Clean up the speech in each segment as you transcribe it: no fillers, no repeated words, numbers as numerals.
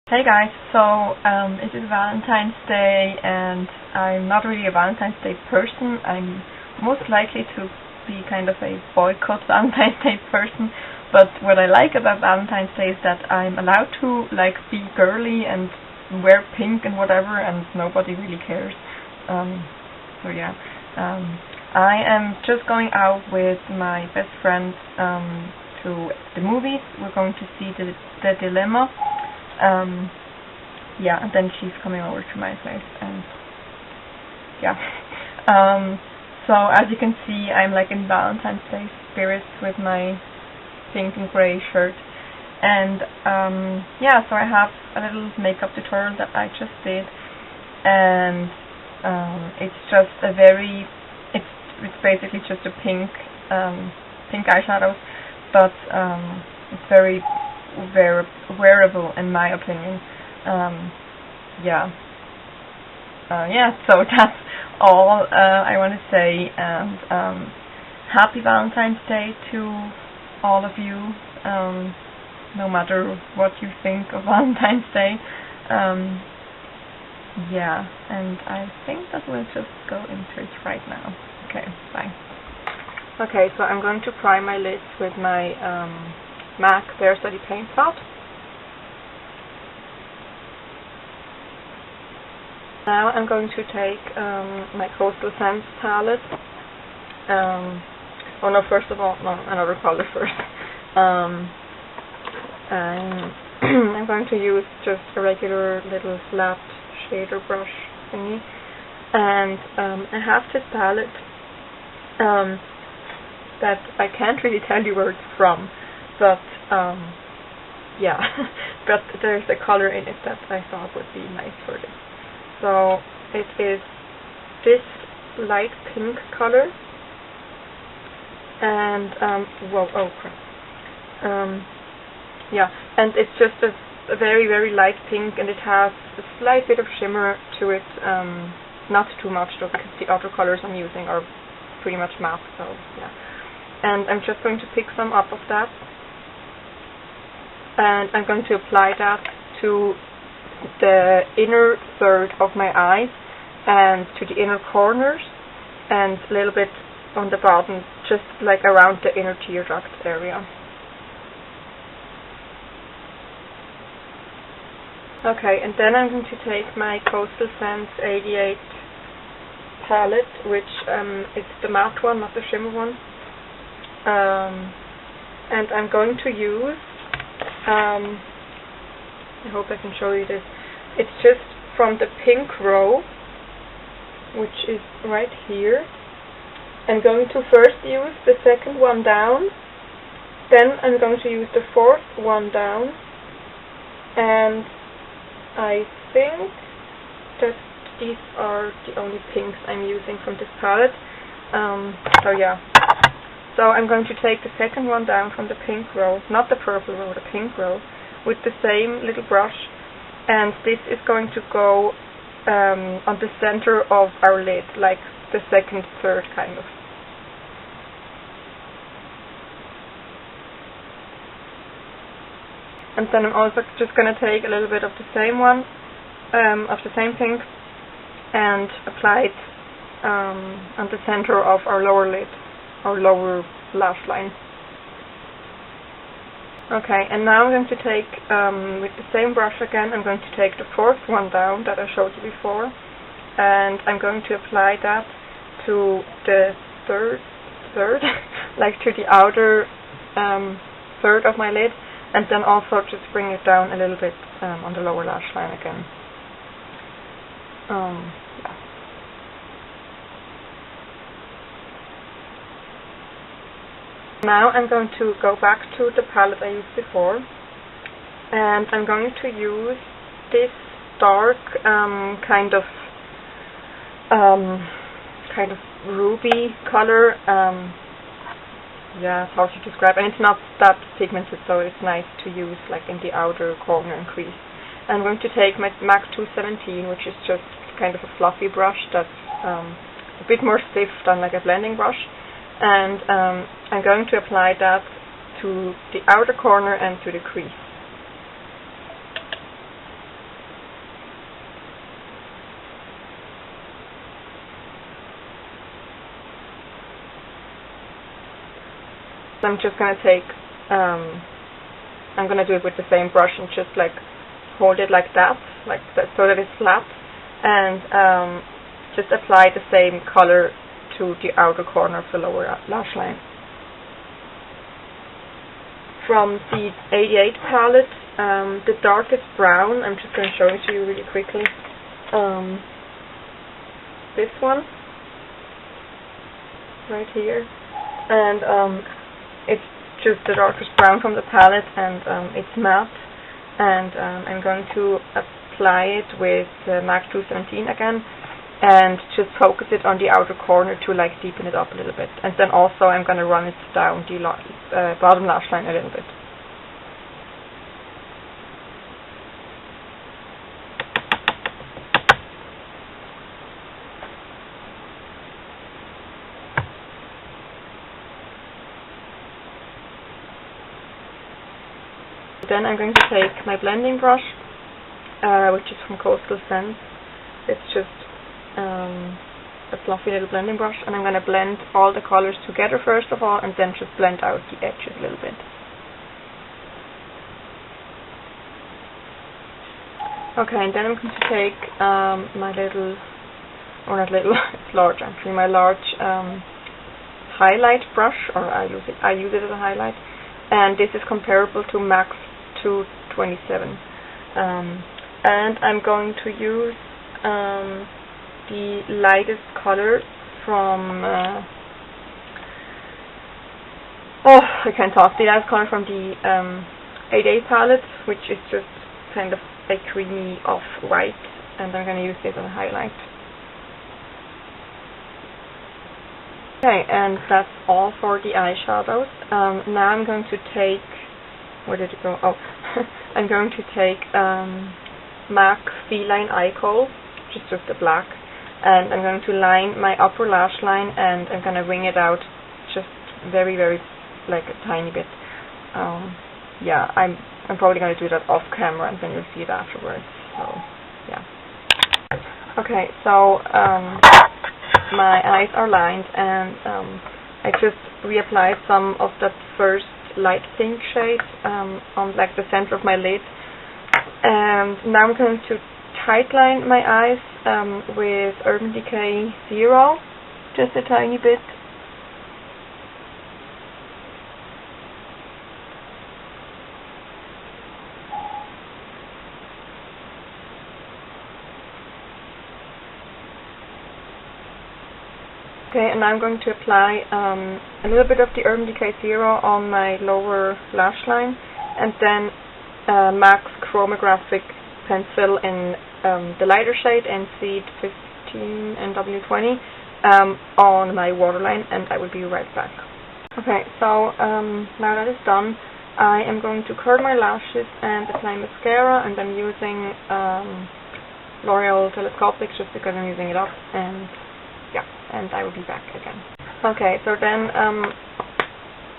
Hey guys, so it is Valentine's Day and I'm not really a Valentine's Day person. I'm most likely to be kind of a boycott Valentine's Day person, but what I like about Valentine's Day is that I'm allowed to like be girly and wear pink and whatever, and nobody really cares. So yeah, I am just going out with my best friend to the movies. We're going to see the Dilemma. Yeah, and then she's coming over to my place, and yeah. So as you can see, I'm like in Valentine's Day spirits with my pink and grey shirt, and yeah, so I have a little makeup tutorial that I just did, and it's just a very, it's basically just a pink eyeshadow, but it's very wearable in my opinion. Yeah, so that's all I want to say, and happy Valentine's Day to all of you, no matter what you think of Valentine's Day. Yeah, and I think that we'll just go into it right now. Okay, bye. Okay, so I'm going to prime my lids with my MAC Vera Palette paint pot. Now I'm going to take my Coastal Scents palette. Oh no, first of all, no, another color first. I'm going to use just a regular little flat shader brush thingy. And I have this palette that I can't really tell you where it's from, but yeah, but there's a color in it that I thought would be nice for this. So it is this light pink color, and whoa, oh crap, yeah, and it's just a very, very light pink, and it has a slight bit of shimmer to it, not too much though, because the other colors I'm using are pretty much matte, so yeah. And I'm just going to pick some up of that, and I'm going to apply that to the inner third of my eye and to the inner corners and a little bit on the bottom, just like around the inner tear duct area. Okay, and then I'm going to take my Coastal Scents 88 palette, which is the matte one, not the shimmer one. And I'm going to use, I hope I can show you this, it's just from the pink row, which is right here. I'm going to first use the second one down, then I'm going to use the fourth one down, and I think that these are the only pinks I'm using from this palette. So yeah. So I'm going to take the second one down from the pink row, not the purple row, the pink row, with the same little brush, and this is going to go on the center of our lid, like the second third kind of. And then I'm also just going to take a little bit of the same one, of the same pink, and apply it on the center of our lower lid, our lower lash line. Okay, and now I'm going to take, with the same brush again, I'm going to take the fourth one down that I showed you before, and I'm going to apply that to the third, like to the outer third of my lid, and then also just bring it down a little bit on the lower lash line again. Yeah. Now I'm going to go back to the palette I used before, and I'm going to use this dark kind of ruby color. Yeah, it's hard to describe, and it's not that pigmented, so it's nice to use like in the outer corner and crease. I'm going to take my MAC 217, which is just kind of a fluffy brush that's a bit more stiff than like a blending brush. And I'm going to apply that to the outer corner and to the crease. so I'm just gonna take, I'm gonna do it with the same brush and just like hold it like that, so that it's flat, and just apply the same color to the outer corner of the lower lash line. From the 88 palette, the darkest brown, I'm just going to show it to you really quickly. This one, right here, and it's just the darkest brown from the palette, and it's matte, and I'm going to apply it with MAC 217 again, and just focus it on the outer corner to like deepen it up a little bit, and then also I'm going to run it down the bottom lash line a little bit. Then I'm going to take my blending brush, which is from Kohl. It's just a fluffy little blending brush, and I'm going to blend all the colors together first of all, and then just blend out the edges a little bit. Okay, and then I'm going to take my little, or not little, it's large actually, my large highlight brush, or I use it as a highlight, and this is comparable to MAC 227, and I'm going to use the lightest color from I can't talk, the lightest color from the 88 palette, which is just kind of a creamy off-white, and I'm going to use this as a highlight. Okay, and that's all for the eyeshadows. Now I'm going to take, where did it go? Oh, I'm going to take MAC Feline Eye Kohl, which is just a black, and I'm going to line my upper lash line, and I'm going to wing it out just very, very, like a tiny bit. Yeah, I'm probably going to do that off camera, and then you'll see it afterwards. So, yeah. Okay, so my eyes are lined, and I just reapplied some of that first light pink shade on like the center of my lid, and now I'm going to tightline my eyes with Urban Decay 0, just a tiny bit. Okay, and I'm going to apply a little bit of the Urban Decay 0 on my lower lash line, and then MAC's Chromagraphic pencil in the lighter shade NC15 and W20 on my waterline, and I will be right back. Okay, so now that is done, I am going to curl my lashes and apply mascara, and I'm using L'Oreal Telescopic just because I'm using it up, and yeah, and I will be back again. Okay, so then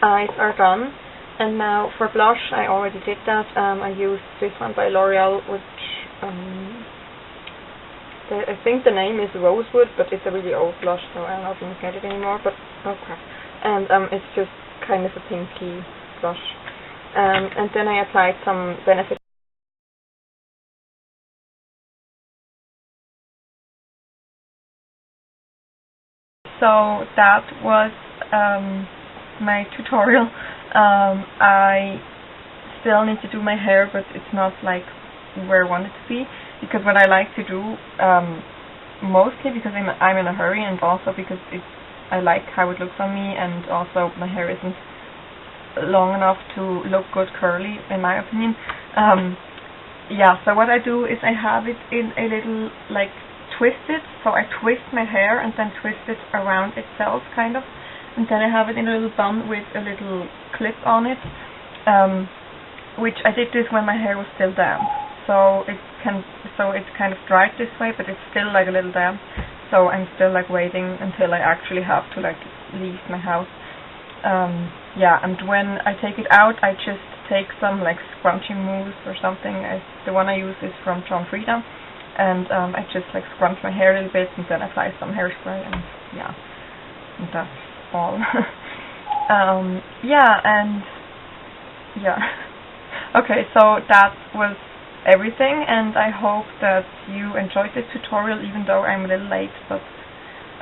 eyes are done, and now for blush, I already did that. I used this one by L'Oreal, which I think the name is Rosewood, but it's a really old blush, so I'm not going to get it anymore, but oh crap. And it's just kind of a pinky blush. And then I applied some Benefit. So that was my tutorial. I still need to do my hair, but it's not like where I want it to be, because what I like to do, mostly because I'm in a hurry, and also because I like how it looks on me, and also my hair isn't long enough to look good curly, in my opinion. Yeah, so what I do is I have it in a little like twisted, so I twist my hair and then twist it around itself, kind of, and then I have it in a little bun with a little clip on it, which I did this when my hair was still damp, so it's kind of dried this way, but it's still like a little damp, so I'm still like waiting until I actually have to like leave my house. Yeah, and when I take it out, I just take some like scrunchie mousse or something. The one I use is from John Frieda, and I just like scrunch my hair a little bit, and then apply some hairspray, and yeah, and that's all. Yeah, and yeah. Okay, so that was everything, and I hope that you enjoyed this tutorial, even though I'm a little late, but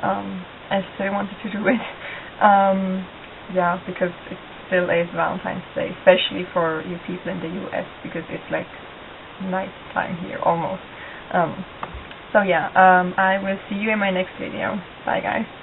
I still wanted to do it. Yeah, because it still is Valentine's Day, especially for you people in the US, because it's like night time here almost. So yeah, I will see you in my next video. Bye guys.